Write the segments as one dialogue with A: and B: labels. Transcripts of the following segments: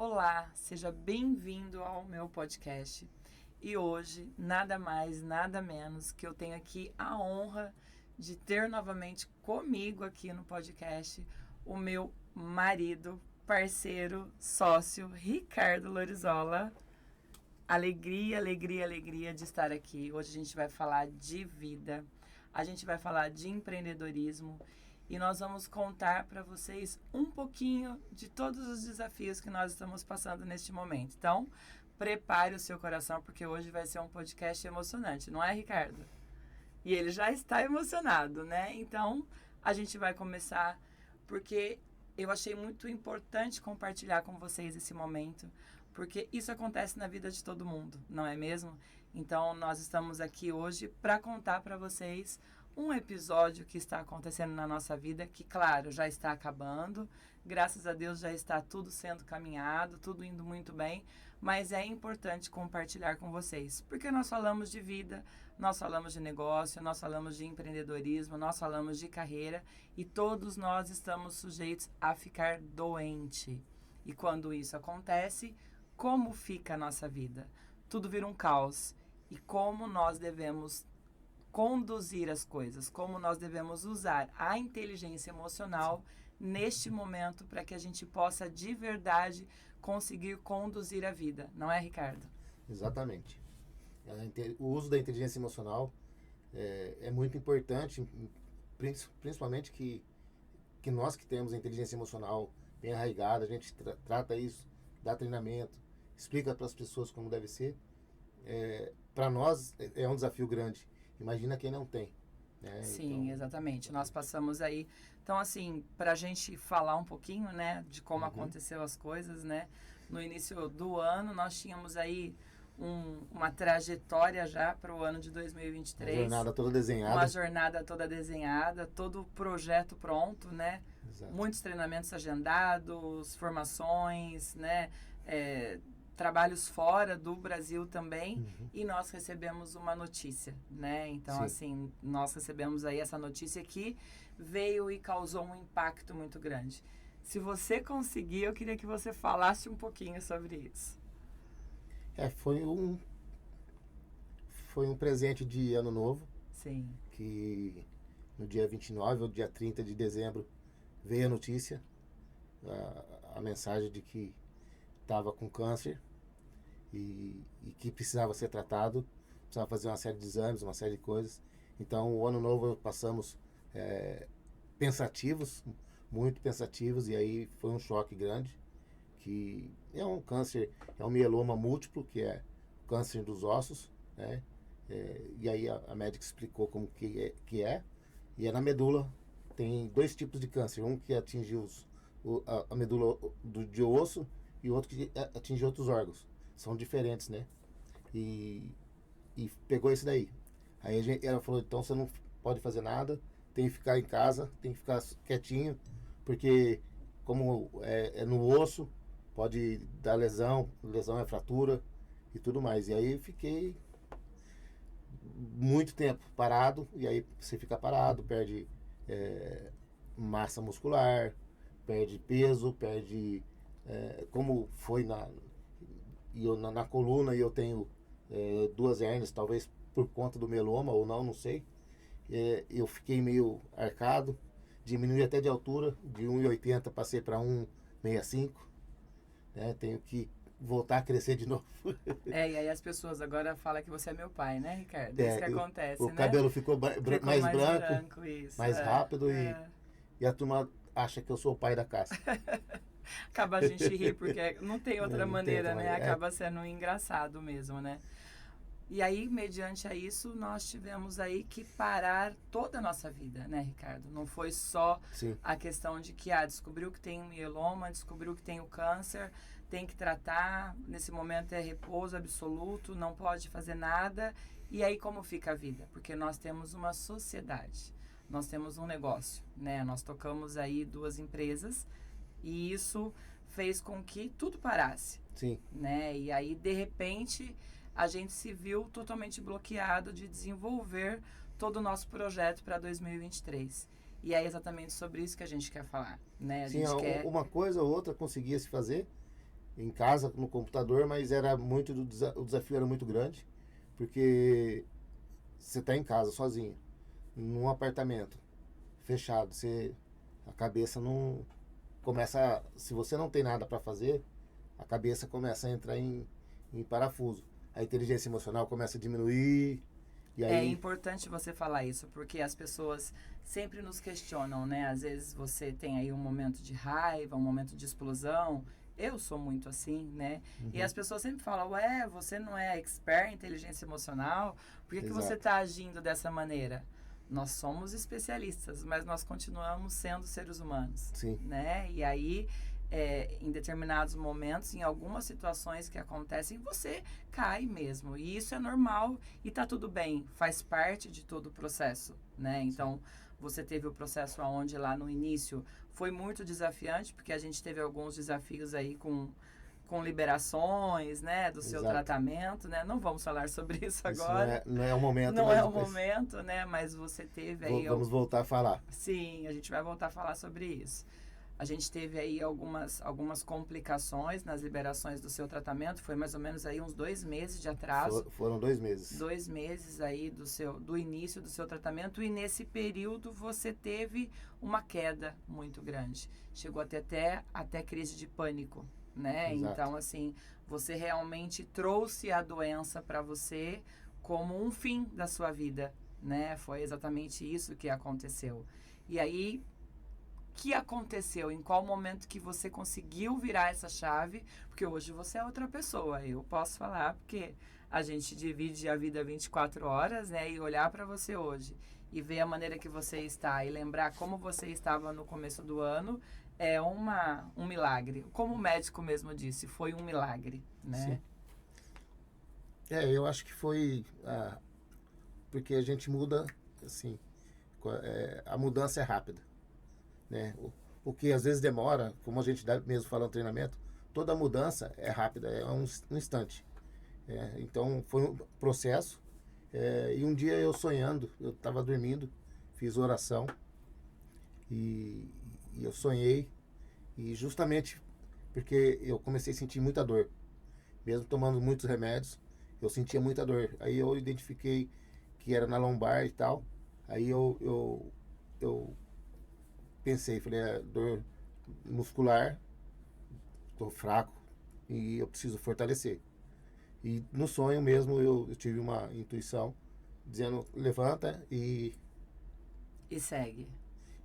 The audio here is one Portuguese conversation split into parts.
A: Olá, seja bem-vindo ao meu podcast. E hoje, nada mais, nada menos que eu tenho aqui a honra de ter novamente comigo aqui no podcast o meu marido, parceiro, sócio, Ricardo Lorizola. Alegria, alegria, alegria de estar aqui. Hoje a gente vai falar de vida, a gente vai falar de empreendedorismo e nós vamos contar para vocês um pouquinho de todos os desafios que nós estamos passando neste momento. Então, prepare o seu coração porque hoje vai ser um podcast emocionante, não é, Ricardo? E ele já está emocionado, né? Então, a gente vai começar porque eu achei muito importante compartilhar com vocês esse momento, porque isso acontece na vida de todo mundo, não é mesmo? Então, nós estamos aqui hoje para contar para vocês um episódio que está acontecendo na nossa vida, que, claro, já está acabando. Graças a Deus já está tudo sendo caminhado, tudo indo muito bem, mas é importante compartilhar com vocês, porque nós falamos de vida, nós falamos de negócio, nós falamos de empreendedorismo, nós falamos de carreira e todos nós estamos sujeitos a ficar doente. E quando isso acontece, como fica a nossa vida? Tudo vira um caos. E como nós devemos conduzir as coisas, como nós devemos usar a inteligência emocional neste momento para que a gente possa de verdade conseguir conduzir a vida, não é, Ricardo?
B: Exatamente. O uso da inteligência emocional é muito importante, principalmente que nós que temos a inteligência emocional bem arraigada, a gente trata isso, dá treinamento, explica para as pessoas como deve ser. Para nós é um desafio grande. Imagina quem não tem. Né?
A: Sim,
B: então,
A: exatamente. Nós passamos aí. Então, assim, para a gente falar um pouquinho, né, de como aconteceu as coisas, né? No início do ano, nós tínhamos aí uma trajetória já para o ano de 2023.
B: Uma jornada toda desenhada.
A: Uma jornada toda desenhada, todo o projeto pronto, né?
B: Exato.
A: Muitos treinamentos agendados, formações, né? Trabalhos fora do Brasil também, e nós recebemos uma notícia, né? Então,
B: Sim.
A: assim, nós recebemos aí essa notícia que veio e causou um impacto muito grande. Se você conseguir, eu queria que você falasse um pouquinho sobre isso.
B: Foi um presente de ano novo.
A: Sim.
B: Que no dia 29 ou dia 30 de dezembro veio a notícia, a mensagem de que estava com câncer e que precisava ser tratado, precisava fazer uma série de exames, uma série de coisas. Então o ano novo passamos pensativos, muito pensativos, e aí foi um choque grande, que é um câncer, é um mieloma múltiplo, que é câncer dos ossos, né? E aí a médica explicou como que é, e é na medula. Tem dois tipos de câncer, um que atinge a medula de osso e outro que atinge outros órgãos. São diferentes, né? E pegou esse daí. Aí ela falou, então você não pode fazer nada, tem que ficar em casa, tem que ficar quietinho, porque como é no osso, pode dar lesão é fratura e tudo mais. E aí eu fiquei muito tempo parado, e aí você fica parado, perde massa muscular, perde peso, perde como foi na coluna, e eu tenho duas hérnias, talvez por conta do mieloma ou não sei. Eu fiquei meio arcado, diminui até de altura, de 1,80 passei para 1,65, né? Tenho que voltar a crescer de novo.
A: E aí as pessoas agora falam que você é meu pai, né, Ricardo? Isso que acontece,
B: o cabelo ficou mais branco,
A: isso,
B: mais rápido, e a turma acha que eu sou o pai da casa.
A: Acaba a gente rir, porque não tem outra maneira, né? Acaba sendo engraçado mesmo, né? E aí, mediante a isso, nós tivemos aí que parar toda a nossa vida, né, Ricardo? Não foi só a questão de que descobriu que tem um mieloma, descobriu que tem o câncer, tem que tratar, nesse momento é repouso absoluto, não pode fazer nada. E aí como fica a vida? Porque nós temos uma sociedade, nós temos um negócio, né? Nós tocamos aí 2 empresas e isso fez com que tudo parasse.
B: Sim.
A: Né? E aí, de repente, a gente se viu totalmente bloqueado de desenvolver todo o nosso projeto para 2023. E é exatamente sobre isso que a gente quer falar, né?
B: Sim, uma coisa ou outra conseguia se fazer, em casa, no computador, mas era muito o desafio era muito grande, porque você está em casa sozinho, num apartamento fechado, a cabeça não começa, se você não tem nada para fazer, a cabeça começa a entrar em parafuso. A inteligência emocional começa a diminuir. E aí...
A: É importante você falar isso, porque as pessoas sempre nos questionam, né? Às vezes você tem aí um momento de raiva, um momento de explosão. Eu sou muito assim, né? E as pessoas sempre falam, ué, você não é expert em inteligência emocional? Por que você está agindo dessa maneira? Nós somos especialistas, mas nós continuamos sendo seres humanos,
B: Sim.
A: Né? E aí, em determinados momentos, em algumas situações que acontecem, você cai mesmo. E isso é normal e tá tudo bem, faz parte de todo o processo, né? Então, você teve o processo onde lá no início foi muito desafiante, porque a gente teve alguns desafios aí com liberações, né, do seu tratamento, né? Não vamos falar sobre isso agora.
B: Não é o momento.
A: Não é o momento, né? Mas você teve aí...
B: Vamos voltar a falar.
A: Sim, a gente vai voltar a falar sobre isso. A gente teve aí algumas complicações nas liberações do seu tratamento. Foi mais ou menos aí uns 2 meses de atraso.
B: Foram 2 meses.
A: 2 meses aí do início do seu tratamento. E nesse período você teve uma queda muito grande. Chegou até crise de pânico, né?
B: Exato.
A: Então, assim, você realmente trouxe a doença para você como um fim da sua vida, né? Foi exatamente isso que aconteceu. E aí... O que aconteceu? Em qual momento que você conseguiu virar essa chave? Porque hoje você é outra pessoa. Eu posso falar porque a gente divide a vida 24 horas, né? E olhar para você hoje e ver a maneira que você está e lembrar como você estava no começo do ano é um milagre. Como o médico mesmo disse, foi um milagre, né?
B: Sim. Eu acho que foi... porque a gente muda, assim... a mudança é rápida. Né? O que às vezes demora, como a gente mesmo fala no treinamento, toda mudança é rápida, é um instante. Então foi um processo. E um dia eu sonhando, eu estava dormindo, fiz oração e eu sonhei, e justamente porque eu comecei a sentir muita dor, mesmo tomando muitos remédios, eu sentia muita dor. Aí eu identifiquei que era na lombar e tal. Aí eu pensei, falei, dor muscular, tô fraco e eu preciso fortalecer. E no sonho mesmo eu tive uma intuição dizendo, levanta e
A: segue.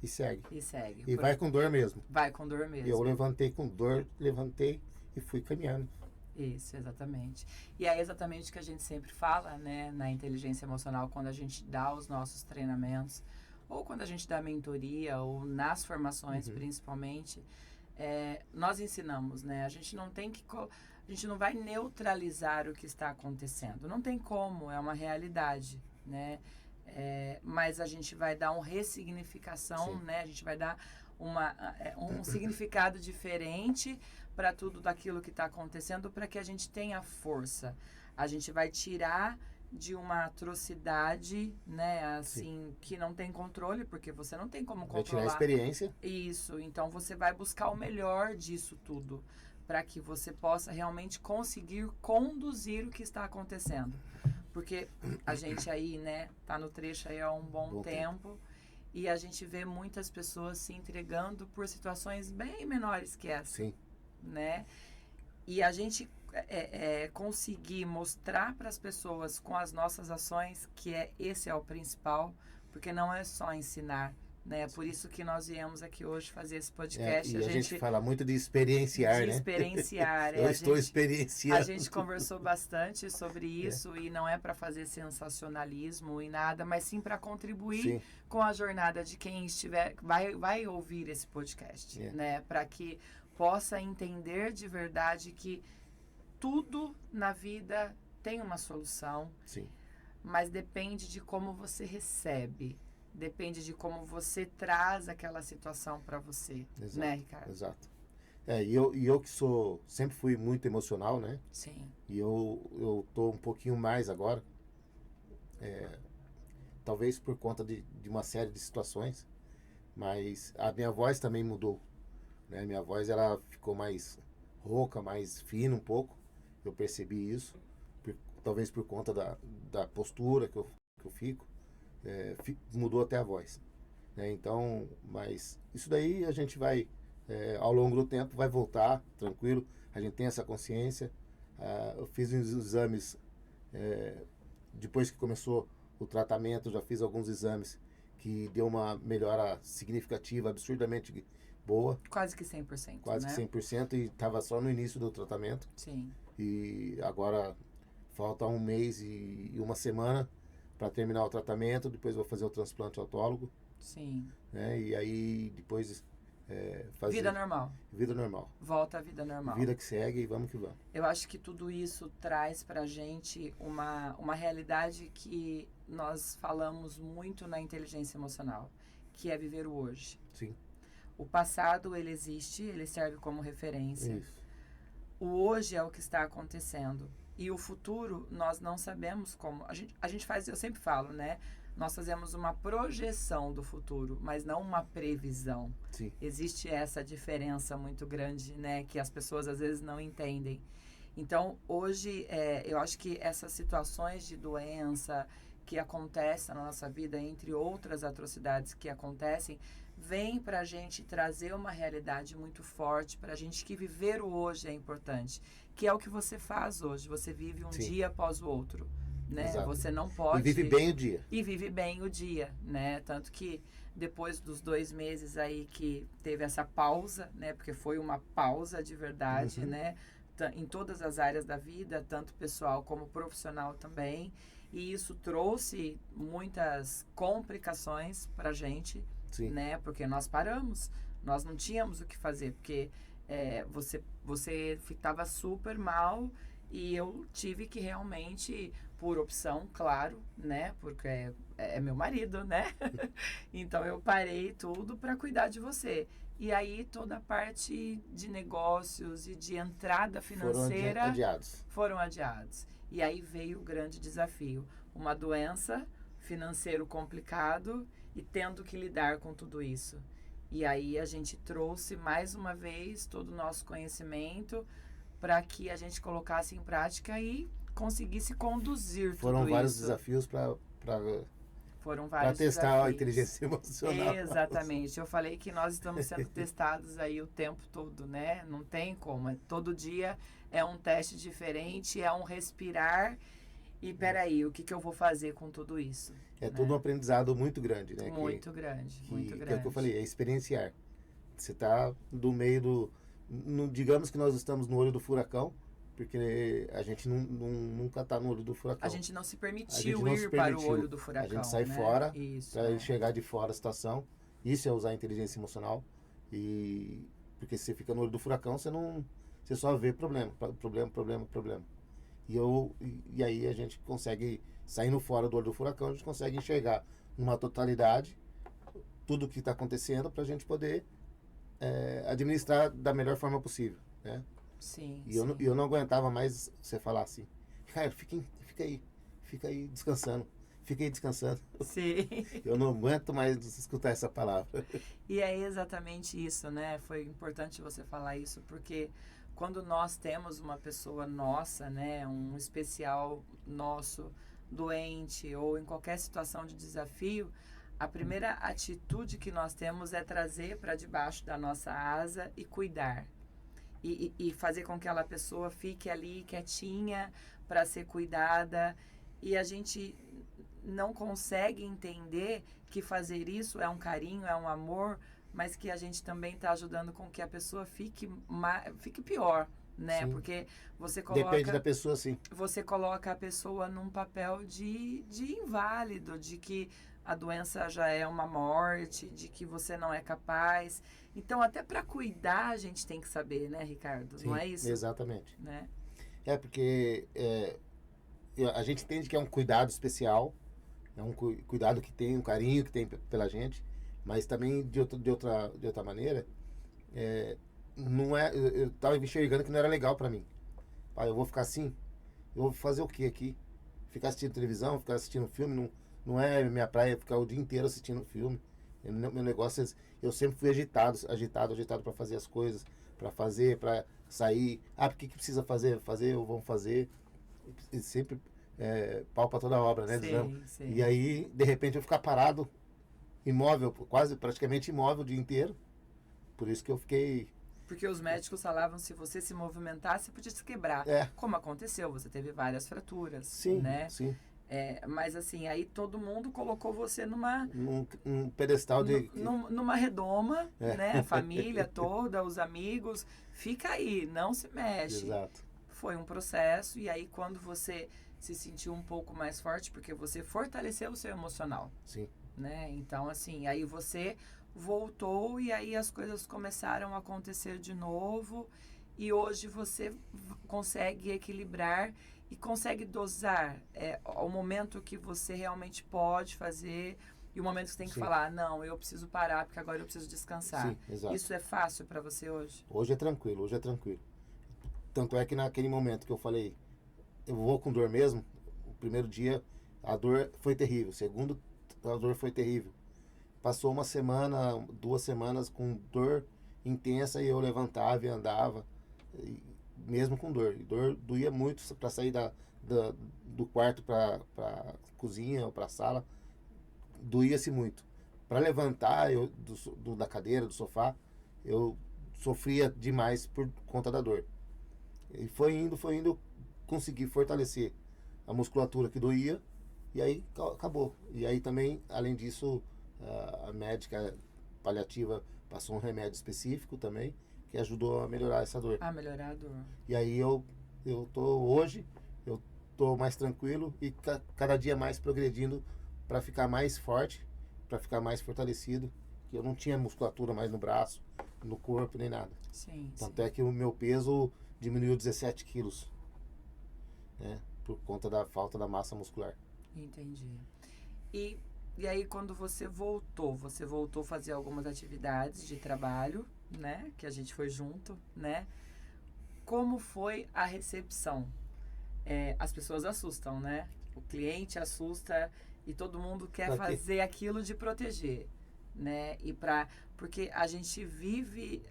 B: E segue.
A: E segue.
B: E vai com dor mesmo.
A: Vai com dor mesmo.
B: Eu levantei com dor, levantei e fui caminhando.
A: Isso, exatamente. E é exatamente o que a gente sempre fala, né, na inteligência emocional, quando a gente dá os nossos treinamentos, ou quando a gente dá mentoria, ou nas formações principalmente, nós ensinamos, né? A gente não tem que... A gente não vai neutralizar o que está acontecendo. Não tem como, é uma realidade, né? Mas a gente vai dar uma ressignificação, né? A gente vai dar um significado diferente para tudo daquilo que está acontecendo, para que a gente tenha força. A gente vai tirar de uma atrocidade, né, assim, que não tem controle, porque você não tem como controlar.
B: Vai tirar a experiência.
A: Isso, então você vai buscar o melhor disso tudo, para que você possa realmente conseguir conduzir o que está acontecendo. Porque a gente aí, né, tá no trecho aí há um bom tempo, e a gente vê muitas pessoas se entregando por situações bem menores que essa.
B: Sim.
A: Né? E a gente conseguir mostrar para as pessoas com as nossas ações que esse é o principal, porque não é só ensinar, né? Por isso que nós viemos aqui hoje fazer esse podcast.
B: E a gente fala muito de experienciar, né?
A: De experienciar.
B: Eu estou experienciando.
A: A gente conversou bastante sobre isso e não é para fazer sensacionalismo e nada, mas sim para contribuir com a jornada de quem vai ouvir esse podcast, né? Para que possa entender de verdade que tudo na vida tem uma solução, mas depende de como você recebe, depende de como você traz aquela situação para você, né, Ricardo?
B: Exato. E eu que sempre fui muito emocional, né?
A: Sim.
B: E eu tô um pouquinho mais agora, talvez por conta de uma série de situações, mas a minha voz também mudou. Né? Minha voz ela ficou mais rouca, mais fina um pouco. Eu percebi isso, talvez por conta da postura que eu fico, mudou até a voz, né? Então, mas isso daí a gente vai, ao longo do tempo, vai voltar tranquilo, a gente tem essa consciência. Eu fiz uns exames, depois que começou o tratamento, já fiz alguns exames que deu uma melhora significativa, absurdamente boa.
A: Quase que 100%,
B: Quase
A: né?
B: que 100%, e estava só no início do tratamento.
A: Sim.
B: E agora falta 1 mês e 1 semana para terminar o tratamento, depois vou fazer o transplante autólogo.
A: Sim.
B: Né? E aí depois fazer...
A: Vida normal.
B: Vida normal.
A: Volta à vida normal.
B: Vida que segue e vamos que vamos.
A: Eu acho que tudo isso traz pra gente uma realidade que nós falamos muito na inteligência emocional, que é viver o hoje.
B: Sim.
A: O passado, ele existe, ele serve como referência.
B: Isso.
A: O hoje é o que está acontecendo. E o futuro, nós não sabemos como. A gente faz, eu sempre falo, né? Nós fazemos uma projeção do futuro, mas não uma previsão.
B: Sim.
A: Existe essa diferença muito grande, né? Que as pessoas às vezes não entendem. Então, hoje, eu acho que essas situações de doença que acontecem na nossa vida, entre outras atrocidades que acontecem, vem para a gente trazer uma realidade muito forte, para a gente que viver o hoje é importante, que é o que você faz hoje. Você vive um
B: Sim.
A: dia após o outro, né?
B: Exato.
A: Você não pode...
B: E vive bem o dia.
A: E vive bem o dia, né? Tanto que depois dos 2 meses aí que teve essa pausa, né? Porque foi uma pausa de verdade,
B: Uhum.
A: né? Em todas as áreas da vida, tanto pessoal como profissional também. E isso trouxe muitas complicações pra gente,
B: Sim.
A: né? Porque nós paramos, nós não tínhamos o que fazer, porque você ficava super mal e eu tive que realmente, por opção, claro, né? Porque é meu marido, né? Então eu parei tudo para cuidar de você. E aí toda a parte de negócios e de entrada financeira foram adiados. E aí veio o grande desafio. Uma doença, financeiro complicado e tendo que lidar com tudo isso. E aí a gente trouxe mais uma vez todo o nosso conhecimento para que a gente colocasse em prática e conseguisse conduzir tudo isso.
B: Foram vários desafios para testar a inteligência emocional.
A: Exatamente. Eu falei que nós estamos sendo testados aí o tempo todo, né? Não tem como. Todo dia é um teste diferente, é um respirar. E peraí, o que eu vou fazer com tudo isso?
B: É tudo um aprendizado muito grande, né?
A: Muito grande.
B: Que é o que eu falei, é experienciar. Você está no meio do... digamos que nós estamos no olho do furacão, porque a gente nunca está no olho do furacão.
A: A gente não se permitiu ir para o olho do furacão.
B: A gente sai fora para
A: né?
B: enxergar de fora a situação. Isso é usar a inteligência emocional. Porque se você fica no olho do furacão, você só vê problema. E aí a gente consegue, saindo fora do olho do furacão, a gente consegue enxergar numa totalidade tudo o que está acontecendo para a gente poder administrar da melhor forma possível, né?
A: Sim.
B: E eu não aguentava mais você falar assim, cara, fica aí descansando. Fiquei descansando.
A: Sim.
B: Eu não aguento mais escutar essa palavra.
A: E é exatamente isso, né? Foi importante você falar isso, porque quando nós temos uma pessoa nossa, né? Um especial nosso, doente, ou em qualquer situação de desafio, a primeira atitude que nós temos é trazer para debaixo da nossa asa e cuidar. E fazer com que aquela pessoa fique ali quietinha para ser cuidada. E a gente não consegue entender que fazer isso é um carinho, é um amor, mas que a gente também está ajudando com que a pessoa fique pior, né?
B: Sim.
A: Porque você coloca...
B: Depende da pessoa, sim.
A: Você coloca a pessoa num papel de inválido, de que a doença já é uma morte, de que você não é capaz. Então, até para cuidar, a gente tem que saber, né, Ricardo?
B: Sim,
A: não é isso?
B: Exatamente.
A: Né?
B: Porque a gente entende que é um cuidado especial, é um cuidado que tem, um carinho que tem pela gente, mas também de outra maneira, não é, eu estava enxergando que não era legal para mim. Eu vou ficar assim? Eu vou fazer o que aqui? Ficar assistindo televisão, ficar assistindo filme, não é minha praia ficar o dia inteiro assistindo filme. Meu negócio é, eu sempre fui agitado para fazer as coisas, para fazer, para sair. Ah, por que precisa fazer? Fazer ou vão fazer? E sempre pau para toda obra, né?
A: Sei.
B: E aí, de repente, eu ficar parado, imóvel, quase praticamente imóvel o dia inteiro. Por isso que eu fiquei...
A: Porque os médicos falavam se você se movimentasse, podia se quebrar. Como aconteceu, você teve várias fraturas,
B: sim,
A: né?
B: Sim.
A: Mas assim, aí todo mundo colocou você
B: um pedestal de...
A: numa redoma, né? A família toda, os amigos. Fica aí, não se mexe.
B: Exato.
A: Foi um processo, e aí quando você se sentiu um pouco mais forte, porque você fortaleceu o seu emocional.
B: Sim.
A: Né? Então, assim, aí você voltou e aí as coisas começaram a acontecer de novo, e hoje você consegue equilibrar e consegue dosar o momento que você realmente pode fazer e o momento que você tem que falar, não, eu preciso parar porque agora eu preciso descansar.
B: Sim, exato.
A: Isso é fácil para você hoje?
B: Hoje é tranquilo. Tanto é que naquele momento que eu falei, eu vou com dor mesmo, o primeiro dia a dor foi terrível, o segundo a dor foi terrível. Passou uma semana, 2 semanas com dor intensa e eu levantava e andava, mesmo com dor. E dor doía muito para sair do quarto para cozinha ou para sala, doía-se muito. Para levantar da cadeira, do sofá, eu sofria demais por conta da dor. E foi indo, consegui fortalecer a musculatura que doía, e aí acabou. E aí também, além disso, a médica paliativa passou um remédio específico também, que ajudou a melhorar essa dor.
A: A melhorar a dor.
B: E aí hoje eu tô mais tranquilo e cada dia mais progredindo para ficar mais forte, para ficar mais fortalecido, que eu não tinha musculatura mais no braço, no corpo, nem nada.
A: Sim.
B: Tanto é que o meu peso diminuiu 17 quilos, né, por conta da falta da massa muscular.
A: Entendi. E aí, quando você voltou a fazer algumas atividades de trabalho, né? Que a gente foi junto, né? Como foi a recepção? As pessoas assustam, né? O cliente assusta e todo mundo quer fazer aquilo de proteger, né? Porque a gente vive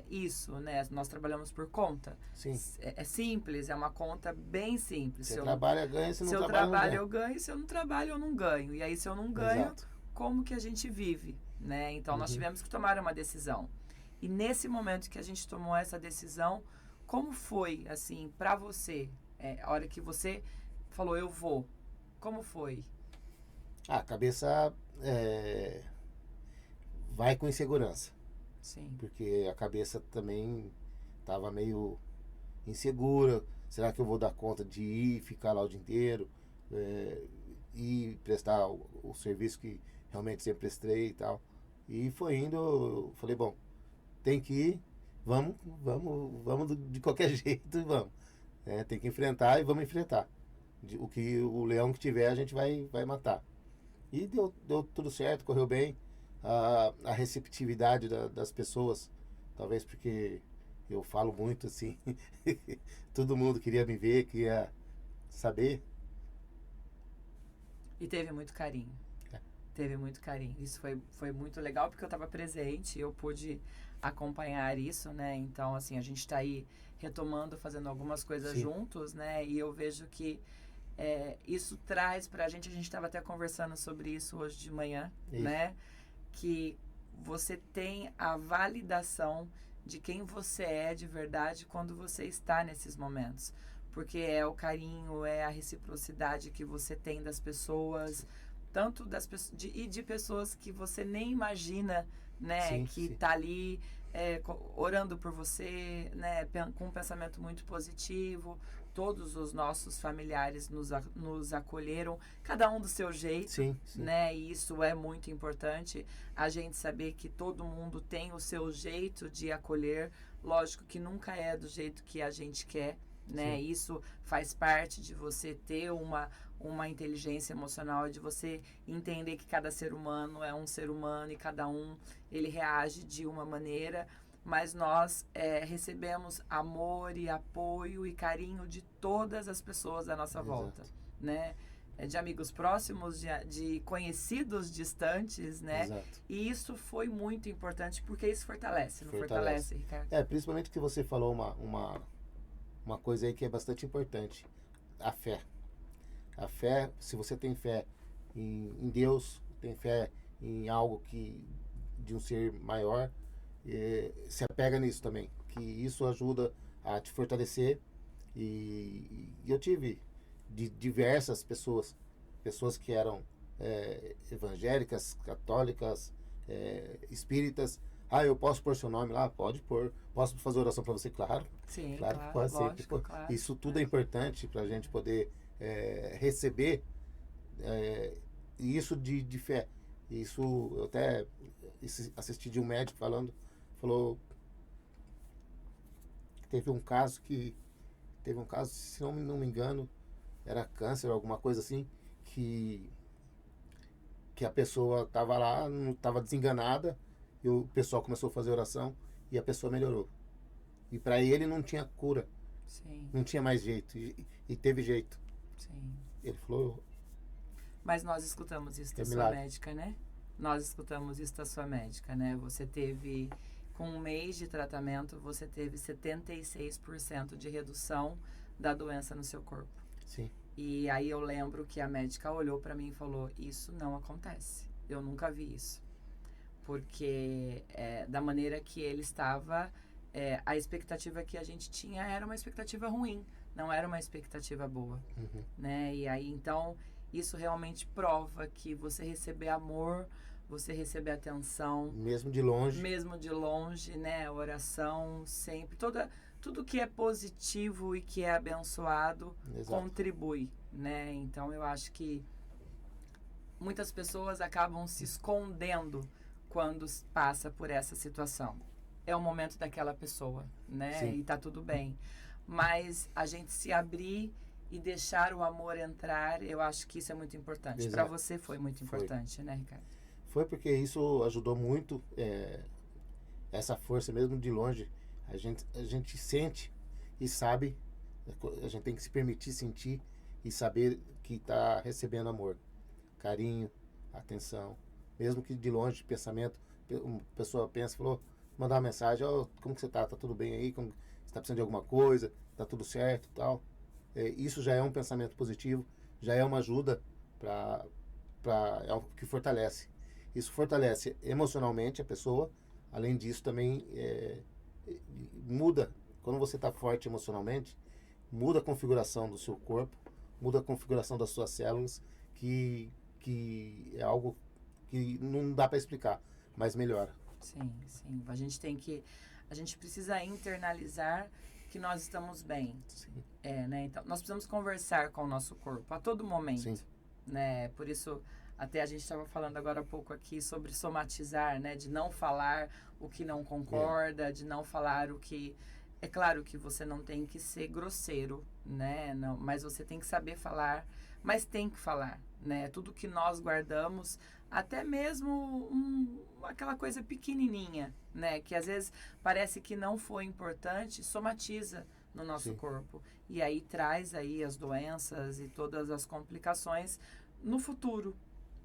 A: isso, né? Nós trabalhamos por conta.
B: Sim.
A: É simples, é uma conta bem simples.
B: Você trabalha, ganha, se não trabalha,
A: eu trabalho, eu ganho. Se eu não trabalho, eu não ganho. E aí, se eu não ganho,
B: exato,
A: como que a gente vive, né? Então, nós tivemos que tomar uma decisão. E nesse momento que a gente tomou essa decisão, como foi, assim, pra você? A hora que você falou, eu vou. Como foi?
B: A cabeça vai com insegurança.
A: Sim.
B: Porque a cabeça também estava meio insegura. Será que eu vou dar conta de ir, ficar lá o dia inteiro? E prestar o serviço que realmente sempre prestei e tal. E foi indo, eu falei, bom, tem que ir, vamos de qualquer jeito, vamos. Tem que enfrentar e vamos enfrentar. O leão que tiver, a gente vai matar. E deu tudo certo, correu bem. A receptividade das pessoas, talvez porque eu falo muito assim, todo mundo queria me ver, queria saber.
A: E teve muito carinho. Teve muito carinho. Isso foi muito legal, porque eu estava presente, eu pude acompanhar isso, né? Então, assim, a gente está aí retomando, fazendo algumas coisas
B: Sim.
A: juntos, né? E eu vejo que isso traz pra gente estava até conversando sobre isso hoje de manhã, né? Que você tem a validação de quem você é de verdade quando você está nesses momentos. Porque é o carinho, é a reciprocidade que você tem das pessoas, tanto de pessoas que você nem imagina, né?
B: Sim,
A: que
B: sim.
A: tá ali orando por você, né? Com um pensamento muito positivo. Todos os nossos familiares nos acolheram, cada um do seu jeito,
B: sim.
A: né? E isso é muito importante, a gente saber que todo mundo tem o seu jeito de acolher. Lógico que nunca é do jeito que a gente quer, né?
B: Sim.
A: Isso faz parte de você ter uma inteligência emocional, de você entender que cada ser humano é um ser humano e cada um, ele reage de uma maneira. Mas nós recebemos amor e apoio e carinho de todas as pessoas à nossa volta, né? de amigos próximos, de conhecidos distantes, né?
B: Exato.
A: E isso foi muito importante porque isso fortalece, não fortalece, Ricardo?
B: Principalmente que você falou uma coisa aí que é bastante importante. A fé. A fé, se você tem fé em Deus, tem fé em algo de um ser maior, se apega nisso também. Que isso ajuda a te fortalecer. E eu tive de diversas pessoas que eram evangélicas, católicas, espíritas. Eu posso pôr seu nome lá? Pode pôr. Posso fazer oração para você? Claro.
A: Sim,
B: claro,
A: claro,
B: pode
A: lógico,
B: sempre.
A: claro.
B: Isso tudo é importante para a gente poder receber isso de fé. Isso eu até assisti de um médico falou que teve um caso, se não me engano, era câncer, alguma coisa assim, que a pessoa estava lá, não estava desenganada, e o pessoal começou a fazer oração e a pessoa melhorou. E para ele não tinha cura.
A: Sim.
B: Não tinha mais jeito. E teve jeito.
A: Sim.
B: Ele falou...
A: Mas nós escutamos isso da sua médica, né? Nós escutamos isso da sua médica, né? Você teve, com um mês de tratamento, você teve 76% de redução da doença no seu corpo.
B: Sim.
A: E aí eu lembro que a médica olhou para mim e falou, isso não acontece. Eu nunca vi isso. Porque da maneira que ele estava, a expectativa que a gente tinha era uma expectativa ruim, não era uma expectativa boa.
B: Uhum.
A: Né? E aí, então, isso realmente prova que você receber amor, você receber atenção.
B: Mesmo de longe,
A: né? Oração, sempre. Tudo que é positivo e que é abençoado,
B: Exato.
A: contribui, né? Então, eu acho que muitas pessoas acabam se escondendo quando passa por essa situação. É o momento daquela pessoa, né?
B: Sim.
A: E tá tudo bem. Mas a gente se abrir e deixar o amor entrar, eu acho que isso é muito importante. Para você foi muito importante, né, Ricardo?
B: Foi porque isso ajudou muito, essa força mesmo de longe. A gente sente e sabe, a gente tem que se permitir sentir e saber que está recebendo amor, carinho, atenção. Mesmo que de longe, pensamento, uma pessoa pensa, falou, mandar uma mensagem, como que você tá? Tá tudo bem aí? Você tá precisando de alguma coisa? Tá tudo certo e tal? Isso já é um pensamento positivo, já é uma ajuda é algo que fortalece. Isso fortalece emocionalmente a pessoa. Além disso, também muda. Quando você está forte emocionalmente, muda a configuração do seu corpo, muda a configuração das suas células, que é algo que não dá para explicar, mas melhora.
A: Sim, sim. A gente precisa internalizar que nós estamos bem.
B: Sim.
A: Né? Então, nós precisamos conversar com o nosso corpo a todo momento.
B: Sim.
A: Né? Por isso, até a gente estava falando agora há pouco aqui sobre somatizar, né? De não falar o que não concorda, de não falar o que... É claro que você não tem que ser grosseiro, né? Não, mas você tem que saber falar, mas tem que falar, né? Tudo que nós guardamos, até mesmo aquela coisa pequenininha, né? Que às vezes parece que não foi importante, somatiza no nosso
B: Sim.
A: corpo. E aí traz aí as doenças e todas as complicações no futuro,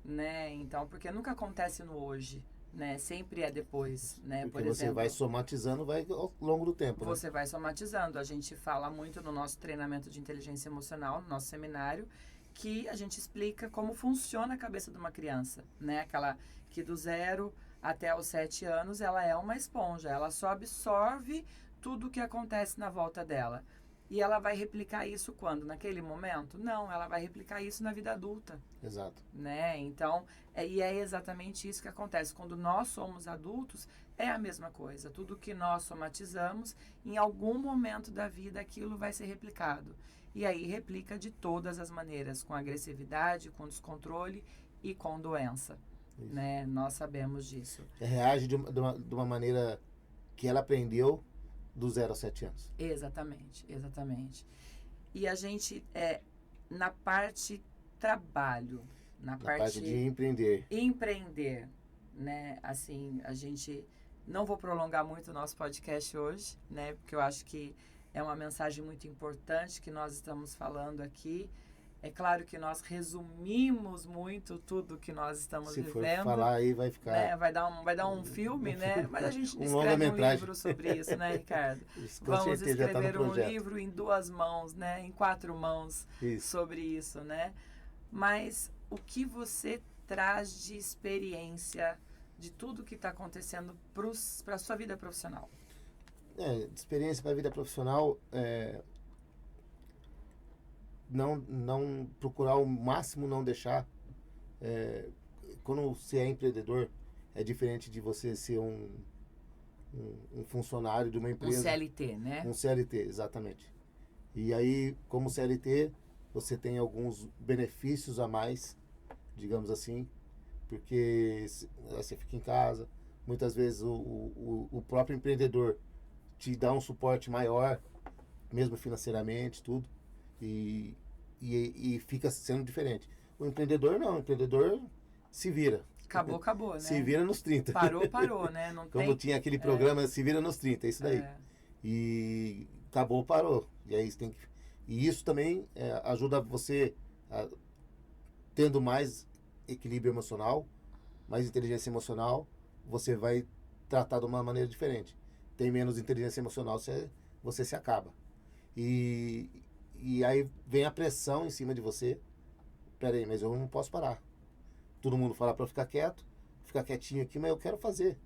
A: né? Então, porque nunca acontece no hoje, né? Sempre é depois, né?
B: Porque
A: por exemplo,
B: você vai somatizando, vai ao longo do tempo, né?
A: Você vai somatizando. A gente fala muito no nosso treinamento de inteligência emocional, no nosso seminário, que a gente explica como funciona a cabeça de uma criança, né? Aquela que do 0 até os 7 anos, ela é uma esponja, ela só absorve tudo o que acontece na volta dela. E ela vai replicar isso quando? Naquele momento? Não, ela vai replicar isso na vida adulta.
B: Exato.
A: Né? Então, e é exatamente isso que acontece. Quando nós somos adultos, é a mesma coisa. Tudo que nós somatizamos, em algum momento da vida, aquilo vai ser replicado. E aí replica de todas as maneiras, com agressividade, com descontrole e com doença. Né? Nós sabemos disso.
B: Reage de uma maneira que ela aprendeu do 0 aos 7 anos.
A: Exatamente, exatamente. E a gente, na parte trabalho, na parte
B: de empreender.
A: Empreender, né? Assim, a gente... Não vou prolongar muito o nosso podcast hoje, né? Porque eu acho que é uma mensagem muito importante que nós estamos falando aqui. É claro que nós resumimos muito tudo que nós estamos
B: Se for
A: vivendo.
B: falar aí, vai ficar...
A: Né? Vai dar um filme, né? Mas a gente escreve um
B: longa-metragem.
A: livro sobre isso, né, Ricardo?
B: Isso, com
A: Vamos
B: certeza já tá no
A: escrever um
B: projeto.
A: livro em 2 mãos, né? Em 4 mãos
B: Isso.
A: sobre isso, né? Mas o que você traz de experiência de tudo que está acontecendo para a sua vida profissional?
B: De experiência para a vida profissional, não procurar ao máximo não deixar. Quando você é empreendedor, é diferente de você ser um funcionário de uma empresa.
A: Um CLT, né?
B: Um CLT, exatamente. E aí, como CLT, você tem alguns benefícios a mais, digamos assim, porque você fica em casa. Muitas vezes o próprio empreendedor te dá um suporte maior, mesmo financeiramente, tudo, e fica sendo diferente. O empreendedor não, o empreendedor se vira.
A: Acabou, né?
B: Se vira nos 30.
A: Parou, né? Não
B: Como tinha aquele programa Se Vira nos 30, é isso daí. E acabou, parou. E aí você tem que... E isso também ajuda você tendo mais equilíbrio emocional, mais inteligência emocional, você vai tratar de uma maneira diferente. Tem menos inteligência emocional, você se acaba. E aí vem a pressão em cima de você. Peraí, mas eu não posso parar. Todo mundo fala para ficar quieto, ficar quietinho aqui, mas eu quero fazer.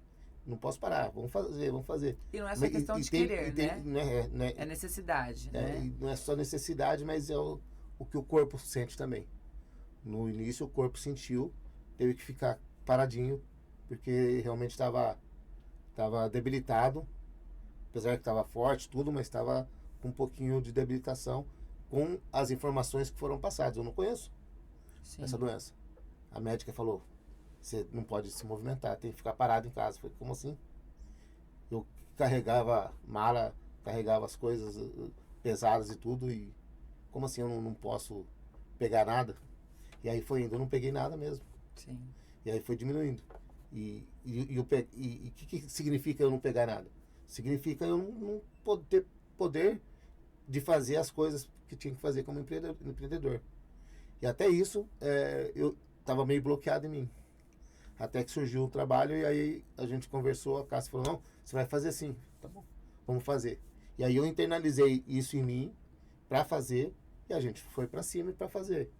B: Não posso parar, vamos fazer.
A: E não é só questão de querer, né? É necessidade, né?
B: E não é só necessidade, mas é o que o corpo sente também. No início o corpo sentiu, teve que ficar paradinho, porque realmente estava debilitado, apesar que estava forte, tudo, mas estava com um pouquinho de debilitação com as informações que foram passadas. Eu não conheço essa doença. A médica falou, você não pode se movimentar, tem que ficar parado em casa. Eu falei, como assim? Eu carregava mala, carregava as coisas pesadas e tudo, e como assim eu não posso pegar nada? E aí foi indo, eu não peguei nada mesmo.
A: Sim.
B: E aí foi diminuindo. E o que significa eu não pegar nada? Significa eu não ter poder de fazer as coisas que tinha que fazer como empreendedor. E até isso, eu estava meio bloqueado em mim. Até que surgiu o trabalho e aí a gente conversou, a Cássia falou, não, você vai fazer assim. Tá bom, vamos fazer. E aí eu internalizei isso em mim para fazer e a gente foi para cima e para fazer.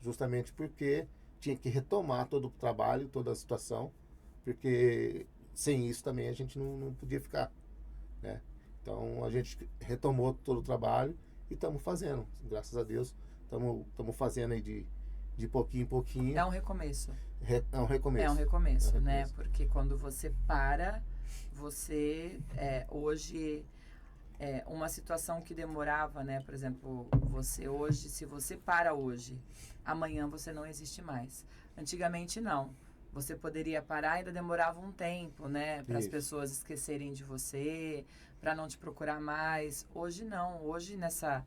B: Justamente porque tinha que retomar todo o trabalho, toda a situação, porque sem isso também a gente não podia ficar, né? Então a gente retomou todo o trabalho e estamos fazendo, graças a Deus, estamos fazendo aí de pouquinho em pouquinho.
A: É um recomeço.
B: É um recomeço.
A: É um recomeço, né? Porque quando você para, você hoje uma situação que demorava, né? Por exemplo, você hoje, se você para hoje, amanhã você não existe mais. Antigamente não. Você poderia parar e ainda demorava um tempo, né? Para as pessoas esquecerem de você, para não te procurar mais. Hoje não. Hoje nessa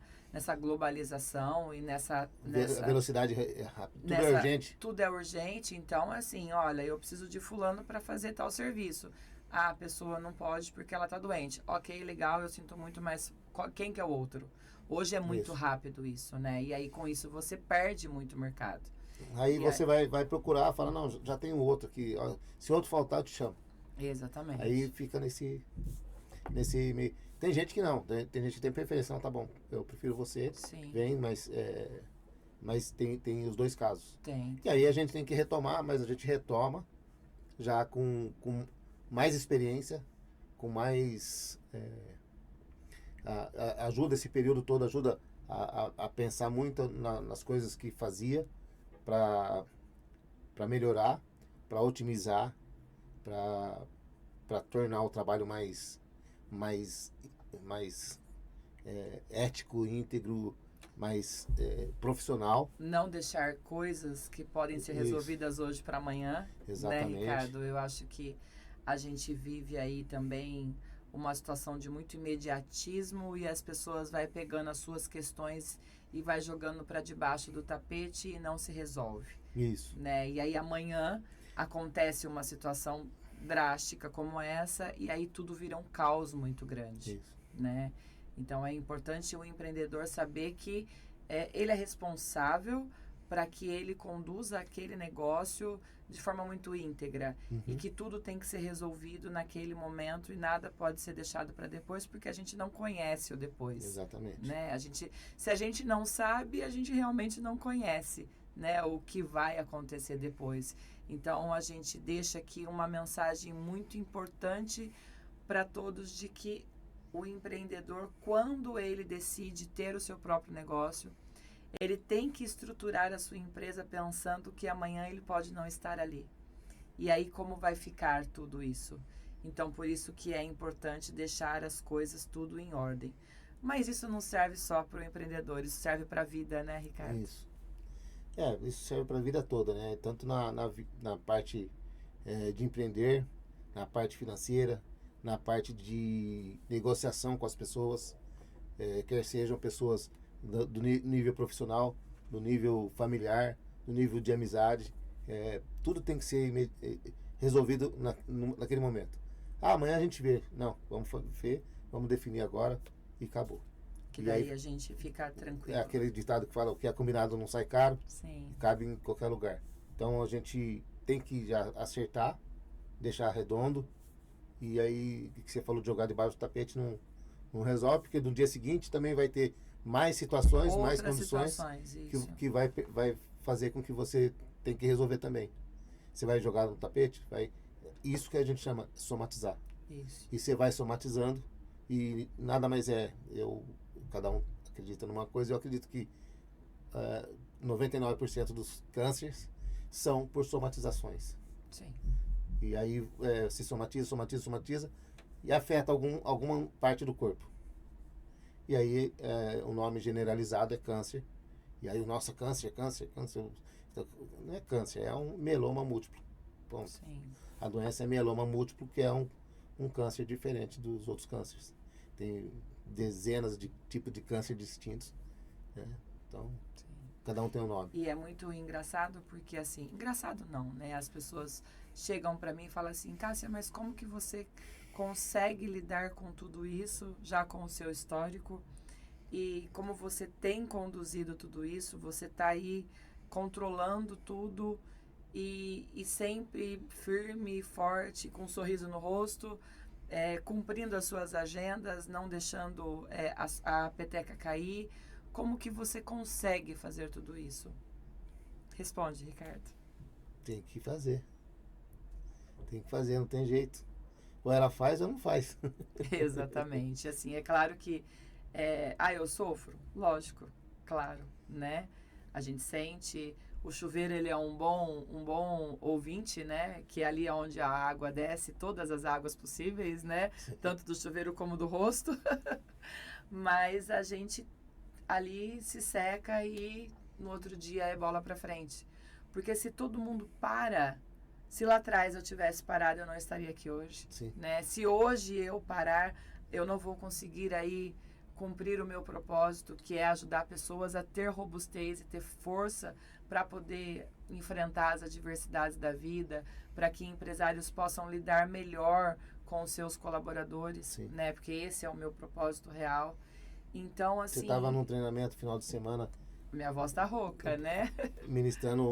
A: globalização e nessa
B: velocidade rápida. Tudo é urgente.
A: Tudo é urgente. Então, assim, olha, eu preciso de fulano para fazer tal serviço. Ah, a pessoa não pode porque ela tá doente. Ok, legal, eu sinto muito, mas quem que é o outro? Hoje é muito rápido isso, né? E aí, com isso, você perde muito mercado.
B: Aí você vai procurar, fala, não, já tem um outro aqui. Ó, se outro faltar, eu te chamo.
A: Exatamente.
B: Aí fica nesse meio. Tem gente que não, tem gente que tem preferência. Não, tá bom, eu prefiro você.
A: Sim.
B: Vem, mas tem os dois casos.
A: Tem.
B: E aí a gente tem que retomar, mas a gente retoma já com mais experiência, com mais... ajuda esse período todo, ajuda a pensar muito nas coisas que fazia para melhorar, para otimizar, para tornar o trabalho mais ético, íntegro, mais profissional.
A: Não deixar coisas que podem ser resolvidas hoje para amanhã.
B: Exatamente.
A: Né, Ricardo? Eu acho que a gente vive aí também uma situação de muito imediatismo e as pessoas vai pegando as suas questões e vai jogando para debaixo do tapete e não se resolve.
B: Isso.
A: Né? E aí amanhã acontece uma situação drástica como essa e aí tudo vira um caos muito grande.
B: Isso.
A: Né? Então é importante o empreendedor saber que ele é responsável para que ele conduza aquele negócio de forma muito íntegra e que tudo tem que ser resolvido naquele momento e nada pode ser deixado para depois, porque a gente não conhece o depois.
B: Exatamente.
A: Né? Se a gente não sabe, a gente realmente não conhece, né, o que vai acontecer depois. Então, a gente deixa aqui uma mensagem muito importante para todos de que o empreendedor, quando ele decide ter o seu próprio negócio, ele tem que estruturar a sua empresa pensando que amanhã ele pode não estar ali. E aí, como vai ficar tudo isso? Então, por isso que é importante deixar as coisas tudo em ordem. Mas isso não serve só para o empreendedor, isso serve para a vida, né, Ricardo?
B: Isso. Isso serve para a vida toda, né? Tanto na parte de empreender, na parte financeira, na parte de negociação com as pessoas, quer sejam pessoas do nível profissional, do nível familiar, do nível de amizade. Tudo tem que ser resolvido naquele momento. Amanhã a gente vê. Não, vamos ver, vamos definir agora e acabou.
A: Que daí a gente fica tranquilo.
B: É aquele ditado que fala: o que é combinado não sai caro.
A: Sim.
B: Cabe em qualquer lugar. Então a gente tem que já acertar, deixar redondo. E aí, o que você falou de jogar debaixo do tapete não resolve, porque no dia seguinte também vai ter mais situações, mais condições que vai fazer com que você tem que resolver também. Você vai jogar no tapete, isso que a gente chama de somatizar.
A: Isso.
B: E você vai somatizando e nada mais cada um acredita numa coisa. Eu acredito que 99% dos cânceres são por somatizações.
A: Sim.
B: E aí se somatiza e afeta alguma parte do corpo. E aí o nome generalizado é câncer. E aí câncer. Não é câncer, é um mieloma múltiplo. Bom,
A: Sim.
B: a doença é mieloma múltiplo, que é um câncer diferente dos outros cânceres. Tem dezenas de tipos de câncer distintos, né? Então, sim, cada um tem um nome.
A: E é muito engraçado porque, assim, engraçado não, né? As pessoas chegam para mim e falam assim: Cássia, mas como que você consegue lidar com tudo isso, já com o seu histórico? E como você tem conduzido tudo isso, você está aí controlando tudo e sempre firme e forte, com um sorriso no rosto, cumprindo as suas agendas, não deixando a peteca cair. Como que você consegue fazer tudo isso? Responde, Ricardo.
B: Tem que fazer, não tem jeito. Ou ela faz ou não faz.
A: Exatamente. Assim, é claro que eu sofro? Lógico, claro, né? A gente sente. O chuveiro, ele é um bom ouvinte, né? Que é ali onde a água desce, todas as águas possíveis, né? Tanto do chuveiro como do rosto. Mas a gente ali se seca e no outro dia é bola pra frente. Porque se todo mundo para, se lá atrás eu tivesse parado, eu não estaria aqui hoje.
B: Sim.
A: Né? Se hoje eu parar, eu não vou conseguir aí cumprir o meu propósito, que é ajudar pessoas a ter robustez e ter força para poder enfrentar as adversidades da vida, para que empresários possam lidar melhor com os seus colaboradores,
B: sim,
A: né? Porque esse é o meu propósito real. Então, assim...
B: Você estava num treinamento final de semana...
A: Minha voz tá rouca, né?
B: Ministrando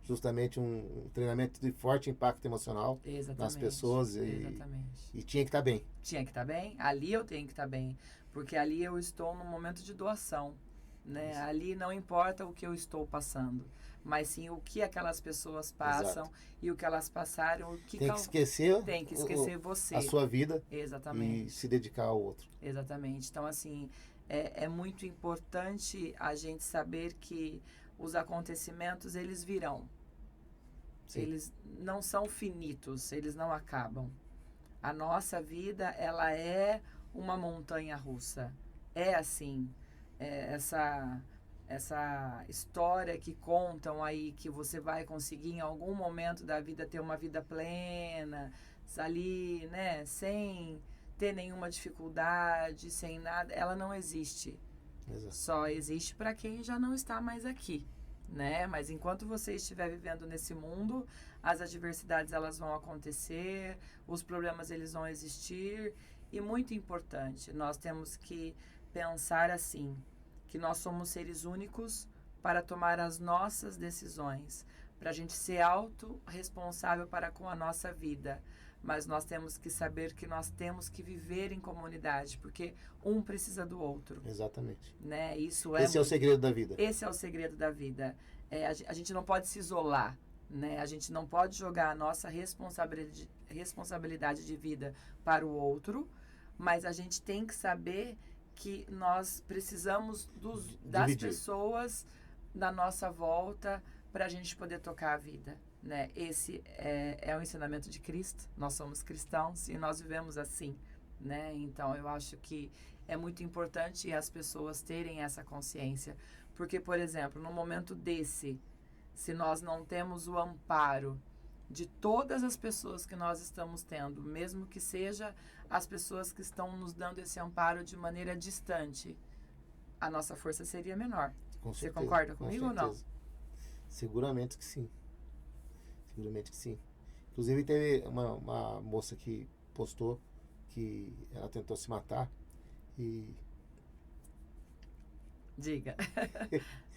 B: justamente um treinamento de forte impacto emocional.
A: Exatamente,
B: nas pessoas. E tinha que estar bem.
A: Tinha que estar bem. Ali eu tenho que estar bem. Porque ali eu estou num momento de doação. Né? Ali não importa o que eu estou passando, mas sim o que aquelas pessoas passam. Exato. E o que elas passaram. O que
B: tem que esquecer.
A: Tem que esquecer você.
B: A sua vida.
A: Exatamente.
B: E se dedicar ao outro.
A: Exatamente. Então, assim, é muito importante a gente saber que os acontecimentos, eles virão. Sim. Eles não são finitos, eles não acabam. A nossa vida, ela é uma montanha russa. É assim. Essa história que contam aí que você vai conseguir em algum momento da vida ter uma vida plena, ali, né, sem ter nenhuma dificuldade, sem nada, ela não existe.
B: Exato.
A: Só existe para quem já não está mais aqui, né? Mas enquanto você estiver vivendo nesse mundo, as adversidades elas vão acontecer, os problemas eles vão existir, e muito importante, nós temos que pensar assim: que nós somos seres únicos para tomar as nossas decisões, para a gente ser autorresponsável para com a nossa vida. Mas nós temos que saber que nós temos que viver em comunidade, porque um precisa do outro.
B: Exatamente.
A: Né?
B: Esse é o segredo da vida.
A: Esse é o segredo da vida. A gente não pode se isolar, né? A gente não pode jogar a nossa responsabilidade de vida para o outro, mas a gente tem que saber que nós precisamos das pessoas da nossa volta para a gente poder tocar a vida. Né? Esse é o ensinamento de Cristo. Nós somos cristãos e nós vivemos assim, né? Então eu acho que é muito importante as pessoas terem essa consciência, porque, por exemplo, no momento desse, se nós não temos o amparo de todas as pessoas que nós estamos tendo, mesmo que seja as pessoas que estão nos dando esse amparo de maneira distante, a nossa força seria menor. Você concorda comigo ou não?
B: Seguramente que sim. Seguramente que sim. Inclusive teve uma moça que postou que ela tentou se matar e...
A: Diga.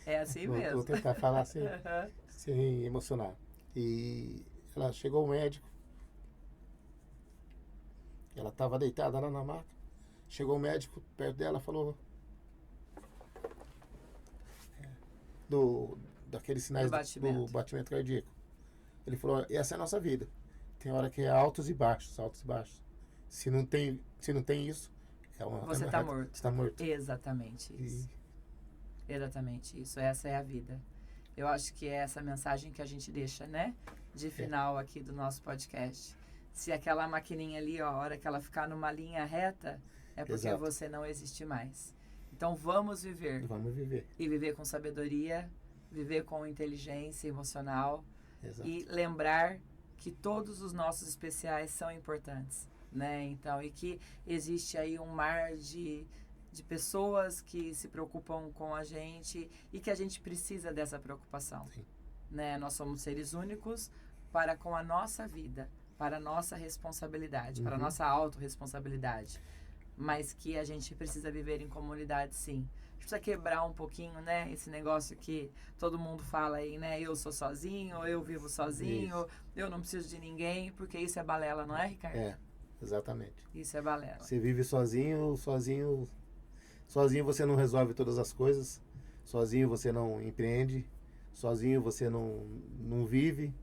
A: É assim mesmo.
B: Vou tentar falar sem emocionar. E ela chegou ao médico. Ela estava deitada lá na maca. Chegou o médico perto dela e falou... daqueles sinais do batimento cardíaco. Ele falou, essa é a nossa vida. Tem hora que é altos e baixos, altos e baixos. Se não tem isso,
A: você está morto.
B: Você tá morto.
A: Exatamente isso. Exatamente isso. Essa é a vida. Eu acho que é essa mensagem que a gente deixa, né? De final aqui do nosso podcast. Se aquela maquininha ali, ó, a hora que ela ficar numa linha reta, é porque você não existe mais. Então vamos viver.
B: Vamos viver.
A: E viver com sabedoria, viver com inteligência emocional.
B: Exato.
A: E lembrar que todos os nossos especiais são importantes, né? Então, e que existe aí um mar de pessoas que se preocupam com a gente e que a gente precisa dessa preocupação.
B: Sim.
A: Né? Nós somos seres únicos para com a nossa vida, para a nossa responsabilidade, para a nossa autorresponsabilidade. Mas que a gente precisa viver em comunidade, sim. A gente precisa quebrar um pouquinho, né? Esse negócio que todo mundo fala aí, né? Eu sou sozinho, eu vivo sozinho, eu não preciso de ninguém, porque isso é balela, não é, Ricardo?
B: É, exatamente.
A: Isso é balela.
B: Você vive sozinho você não resolve todas as coisas, sozinho você não empreende, sozinho você não vive,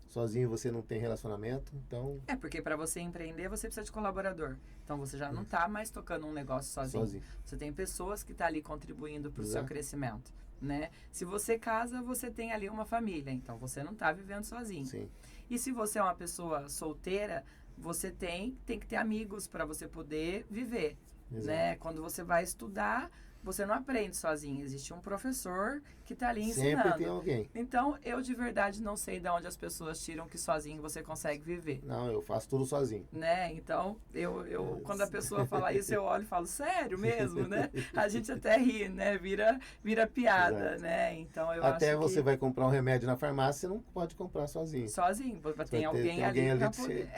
B: sozinho você não tem relacionamento, então...
A: Porque para você empreender, você precisa de colaborador. Então, você já não está mais tocando um negócio sozinho. Você tem pessoas que estão ali contribuindo para o seu crescimento, né? Se você casa, você tem ali uma família. Então, você não está vivendo sozinho.
B: Sim.
A: E se você é uma pessoa solteira, você tem que ter amigos para você poder viver, né? Quando você vai estudar... Você não aprende sozinho, existe um professor que está ali ensinando.
B: Sempre tem alguém.
A: Então, eu de verdade não sei de onde as pessoas tiram que sozinho você consegue viver.
B: Não, eu faço tudo sozinho.
A: Né? Então, eu quando a pessoa fala isso, eu olho e falo, sério mesmo, né? A gente até ri, né? Vira piada,
B: Exato.
A: Né? Então, eu
B: até
A: acho
B: você
A: que...
B: vai comprar um remédio na farmácia, você não pode comprar sozinho.
A: Sozinho, tem alguém ali para poder...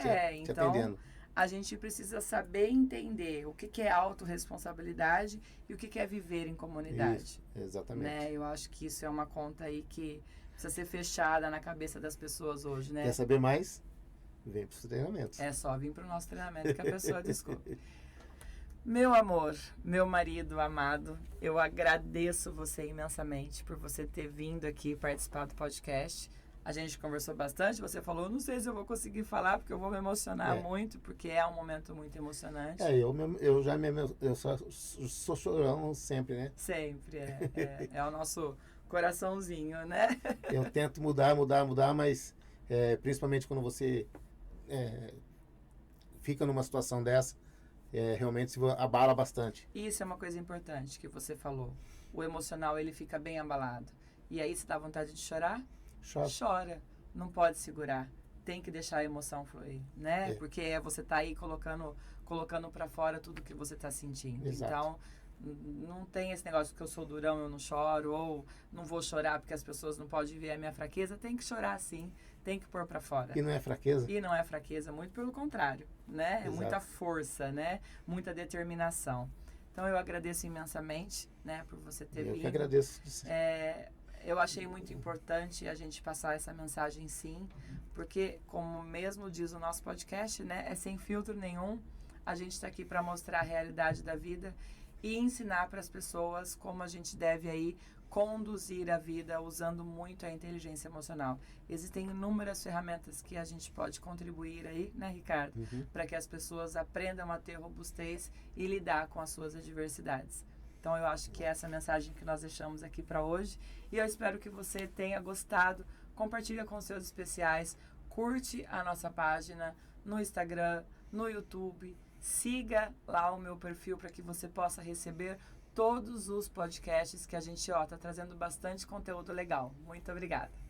B: te atendendo.
A: A gente precisa saber entender o que é autorresponsabilidade e o que é viver em comunidade.
B: Isso, exatamente.
A: Né? Eu acho que isso é uma conta aí que precisa ser fechada na cabeça das pessoas hoje, né?
B: Quer saber mais? Vem para os treinamentos.
A: É só vir para o nosso treinamento que a pessoa descobre. Meu amor, meu marido amado, eu agradeço você imensamente por você ter vindo aqui participar do podcast. A gente conversou bastante, você falou, não sei se eu vou conseguir falar, porque eu vou me emocionar muito, porque é um momento muito emocionante.
B: Eu sou chorão sempre, né?
A: Sempre, é o nosso coraçãozinho, né?
B: Eu tento mudar, mas principalmente quando você fica numa situação dessa, realmente se abala bastante.
A: Isso é uma coisa importante que você falou. O emocional, ele fica bem abalado. E aí, se dá vontade de chorar? Chora. Não pode segurar. Tem que deixar a emoção fluir, né? Porque você tá aí colocando para fora tudo que você tá sentindo.
B: Exato.
A: Então, não tem esse negócio que eu sou durão, eu não choro, ou não vou chorar porque as pessoas não podem ver a minha fraqueza. Tem que chorar sim, tem que pôr para fora.
B: E não é fraqueza?
A: E não é fraqueza, muito pelo contrário, né? É
B: Exato.
A: muita força, né? Muita determinação. Então, eu agradeço imensamente, né, por você ter vindo.
B: Eu que agradeço.
A: Eu achei muito importante a gente passar essa mensagem, sim, porque, como mesmo diz o nosso podcast, né, é sem filtro nenhum. A gente está aqui para mostrar a realidade da vida e ensinar para as pessoas como a gente deve aí conduzir a vida usando muito a inteligência emocional. Existem inúmeras ferramentas que a gente pode contribuir aí, né, Ricardo? Para que as pessoas aprendam a ter robustez e lidar com as suas adversidades. Então, eu acho que é essa mensagem que nós deixamos aqui para hoje. E eu espero que você tenha gostado. Compartilha com seus especiais. Curte a nossa página no Instagram, no YouTube. Siga lá o meu perfil para que você possa receber todos os podcasts que a gente está trazendo bastante conteúdo legal. Muito obrigada.